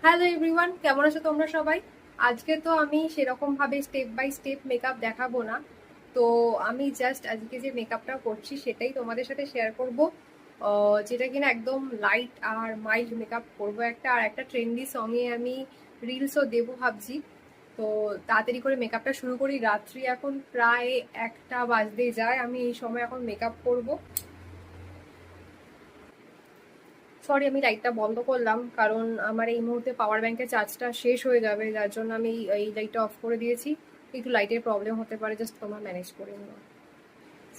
Hello everyone, কেমন আছো তোমরা সবাই? আজকে তো আমি সেরকম ভাবে স্টেপ বাই স্টেপ মেকআপ দেখাবো না। তো আমি জাস্ট আজকে যে মেকআপটা করছি সেটাই তোমাদের সাথে শেয়ার করব, যেটা কিনা একদম লাইট আর মাইল্ড মেকআপ করবো আর একটা ট্রেন্ডি সঙ্গে আমি রিলসও দেবো ভাবছি। তো তাড়াতাড়ি করে মেকআপটা শুরু করি। রাত্রি এখন প্রায় 1টা বাজতে যায়, আমি এই সময় এখন মেকআপ করব। সরি, আমি লাইটটা বন্ধ করলাম কারণ আমার এই মুহূর্তে পাওয়ার ব্যাংকের চার্জটা শেষ হয়ে যাবে, যার জন্য আমি এই লাইটটা অফ করে দিয়েছি। একটু লাইটের প্রবলেম হতে পারে, জাস্ট তোমরা ম্যানেজ করে নিও।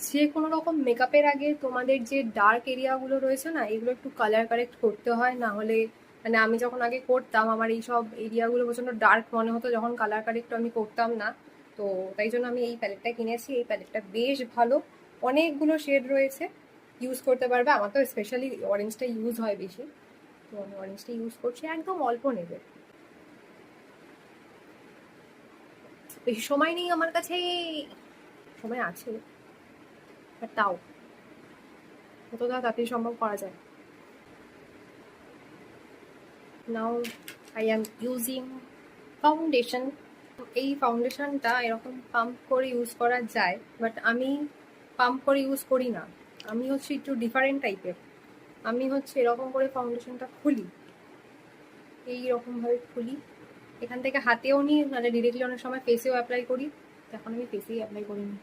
যে কোনো রকম মেকআপের আগে তোমাদের যে ডার্ক এরিয়াগুলো রয়েছে না, এগুলো একটু কালার কারেক্ট করতে হয়, না হলে মানে আমি যখন আগে করতাম আমার এই সব এরিয়াগুলো প্রচণ্ড ডার্ক মনে হতো যখন কালার কারেক্ট আমি করতাম না। তো তাই জন্য আমি এই প্যালেটটা কিনেছি। এই প্যালেটটা বেশ ভালো, অনেকগুলো শেড রয়েছে, ইউজ করতে পারবে। আমার তো স্পেশালি অরেঞ্জটা ইউজ হয় বেশি, তো আমি অরেঞ্জটা ইউজ করছি। একদম অল্প নেবে, বেশি সময় নেই আমার কাছে। সময় আছে, বাট তাও যতটা তাড়াতাড়ি সম্ভব করা যায়। Now I am using foundation. এই ফাউন্ডেশনটা এরকম পাম্প করে ইউজ করা যায়, বাট আমি পাম্প করে ইউজ করি না। আমি হচ্ছে একটু ডিফারেন্ট টাইপের। আমি হচ্ছে এরকম করে ফাউন্ডেশনটা খুলি, এইরকমভাবে খুলি। এখান থেকে হাতেও নিই, মানে ডিরেক্টলি অনেক সময় ফেসেও অ্যাপ্লাই করি। এখন আমি ফেসেই অ্যাপ্লাই করিনি,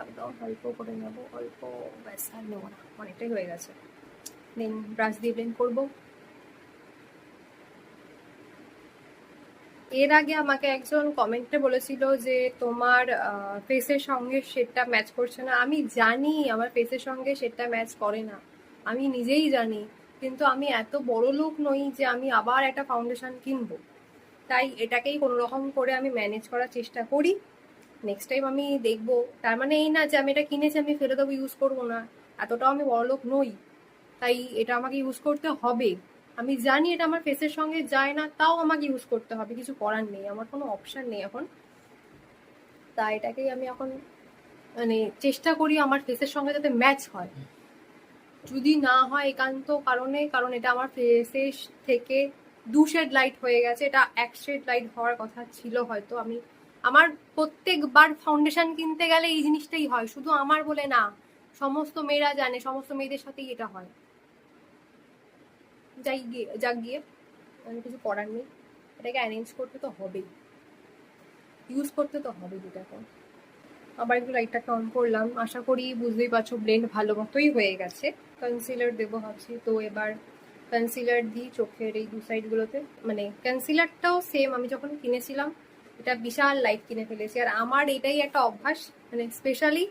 একদম অল্প করে নেবো, অল্প। ব্যাস, আর নেবো না, অনেকটাই হয়ে গেছে। দেন ব্রাশ দিয়ে ব্লেন্ড করবো। এর আগে আমাকে একজন কমেন্টে বলেছিল যে তোমার ফেসের সঙ্গে শেডটা ম্যাচ করছে না। আমি জানি আমার ফেসের সঙ্গে শেডটা ম্যাচ করে না, আমি নিজেই জানি। কিন্তু আমি এত বড় লোক নই যে আমি আবার একটা ফাউন্ডেশন কিনবো। তাই এটাকেই কোনো রকম করে আমি ম্যানেজ করার চেষ্টা করি। নেক্সট টাইম আমি দেখবো। তার মানে এই না যে আমি এটা কিনেছি আমি ফেলে দেবো, ইউজ করবো না। এতটাও আমি বড়লোক নই। তাই এটা আমাকে ইউজ করতে হবে। আমি জানি এটা আমার ফেসের সঙ্গে যায় না, তাও আমাকে ইউজ করতে হবে, কিছু করার নেই, আমার কোনো অপশন নেই এখন। তাই এটাকেই আমি এখন মানে চেষ্টা করি আমার ফেসের সঙ্গে যাতে ম্যাচ হয়। যদি না হয় একান্ত কারণে, কারণ এটা আমার ফেসের থেকে 2 শেড লাইট হয়ে গেছে, এটা 1 শেড লাইট হওয়ার কথা ছিল হয়তো। আমি আমার প্রত্যেকবার ফাউন্ডেশন কিনতে গেলে এই জিনিসটাই হয়, শুধু আমার বলে না, সমস্ত মেয়েরা জানে, সমস্ত মেয়েদের সাথেই এটা হয়। যাই গিয়ে যাক গিয়ে, আমি কিছু করার নেই। এটাকে অ্যারেঞ্জ করতে তো হবেই, ইউজ করতে তো হবেই এটাকে। আবার একটু লাইটটাকে অন করলাম। আশা করি বুঝতেই পারছো ব্লেন্ড ভালো মতোই হয়ে গেছে। কনসিলার দেবো ভাবছি, তো এবার কনসিলার দিই চোখের এই 2 সাইডগুলোতে। মানে কনসিলারটাও সেম, আমি যখন কিনেছিলাম এটা বিশাল লাইট কিনে ফেলেছি। আর আমার এটাই একটা অভ্যাস, মানে স্পেশালি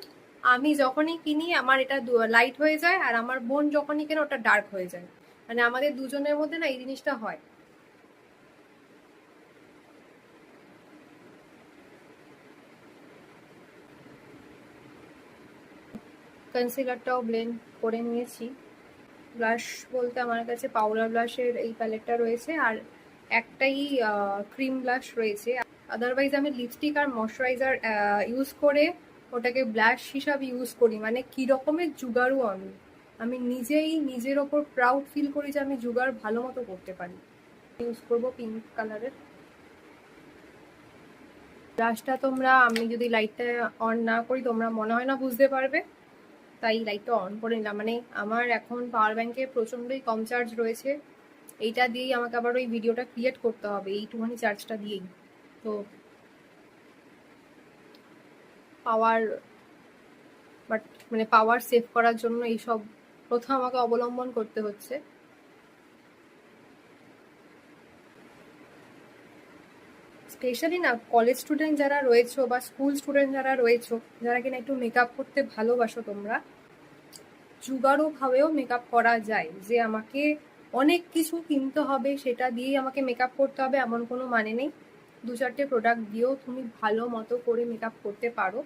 আমি যখনই কিনি আমার এটা লাইট হয়ে যায়, আর আমার বোন যখনই কেনে ওটা ডার্ক হয়ে যায়। মানে আমাদের দুজনের মধ্যে না এই জিনিসটা হয়। কনসিলারটাও ব্লেন্ড করে নিয়েছি। ব্লাশ বলতে আমার কাছে পাউডার ব্লাশের এই প্যালেটটা রয়েছে, আর একটাই ক্রিম ব্লাশ রয়েছে। আদারওয়াইজ আমি লিপস্টিক আর ময়শ্চারাইজার ইউজ করে ওটাকে ব্লাশ হিসাবে ইউজ করি। মানে কি রকমের জুগাড়ু আমি, আমি নিজেই নিজের ওপর প্রাউড ফিল করি যে আমি জুগাড় ভালো মতো করতে পারি। ইউজ করবো পিঙ্ক কালারের ব্লাশটা। তোমরা, আমি যদি লাইটটা অন না করি তোমরা মনে হয় না বুঝতে পারবে, তাই লাইটটা অন করে নিলাম। মানে আমার এখন পাওয়ার ব্যাংকে প্রচণ্ডই কম চার্জ রয়েছে, এইটা দিয়েই আমাকে আবার ওই ভিডিওটা ক্রিয়েট করতে হবে, এইটুখানি চার্জটা দিয়েই। তো পাওয়ার, বাট মানে পাওয়ার সেভ করার জন্য এইসব প্রথা আমাকে অবলম্বন করতে হচ্ছে। স্পেশালি না, কলেজ স্টুডেন্ট যারা রয়েছো বা স্কুল স্টুডেন্ট যারা রয়েছো, যারা কিনা একটু মেকআপ করতে ভালোবাসো তোমরা, জুগাড়ো ভাবেও মেকআপ করা যায়। যে আমাকে অনেক কিছু কিনতে হবে সেটা দিয়েই আমাকে মেকআপ করতে হবে এমন কোনো মানে নেই। 2-4টে প্রোডাক্ট দিয়েও তুমি ভালো মতো করে মেকআপ করতে পারো।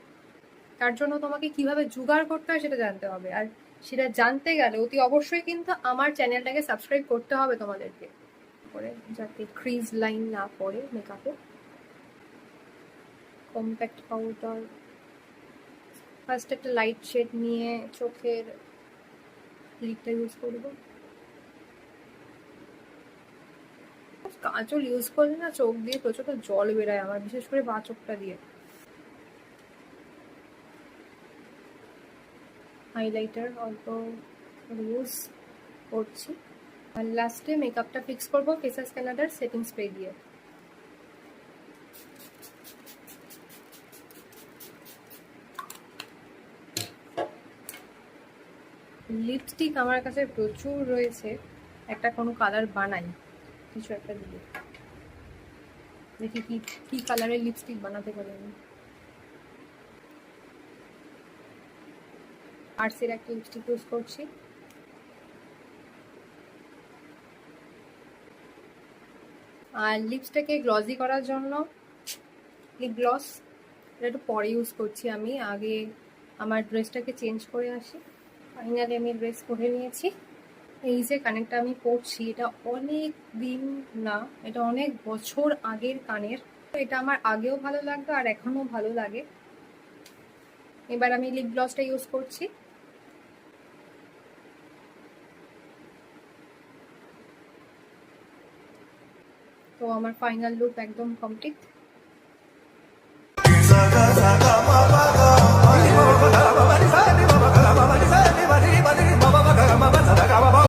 তার জন্য তোমাকে কিভাবে জোগাড় করতে হয় সেটা জানতে হবে। আর সেটা জানতে গেলে অতি অবশ্যই কিন্তু আমার চ্যানেলটাকে সাবস্ক্রাইব করতে হবে তোমাদেরকে, করে যাতে ক্রিজ লাইন না পড়ে মেকআপে। কম্প্যাক্ট পাউডার, ফার্স্ট একটা লাইট শেড নিয়ে চোখের লিডটা ইউজ করবো। কাজল ইউজ করলে না চোখ দিয়ে প্রচুর জল বেরোয় আমার, বিশেষ করে বাঁ চোখটা দিয়ে। হাইলাইটার অল্প ইউজ করছি, আর লাস্টে মেকআপটা ফিক্স করবো ফেসেস কানাডার সেটিং স্প্রে দিয়ে। লিপস্টিক আমার কাছে প্রচুর রয়েছে, একটা কোনো কালার বানাই কিছু একটা দিয়ে, দেখি কি কি কালারের লিপস্টিক বানাতে পারি আমি। আর্টসের একটা লিপস্টিক ইউজ করছি। আর লিপসটাকে গ্লসি করার জন্য লিপ গ্লস, এটা একটু পরে ইউজ করছি আমি, আগে আমার ড্রেসটাকে চেঞ্জ করে আসি। ফাইনালি আমি ড্রেস পরে নিয়েছি। এই যে কানেরটা আমি পরছি এটা অনেক দিন না, এটা অনেক বছর আগের কানের। এটা আমার আগেও ভালো লাগতো আর এখনো ভালো লাগে। এবার আমি লিপ গ্লসটা ইউজ করছি। তো আমার ফাইনাল লুক একদম কমপ্লিট।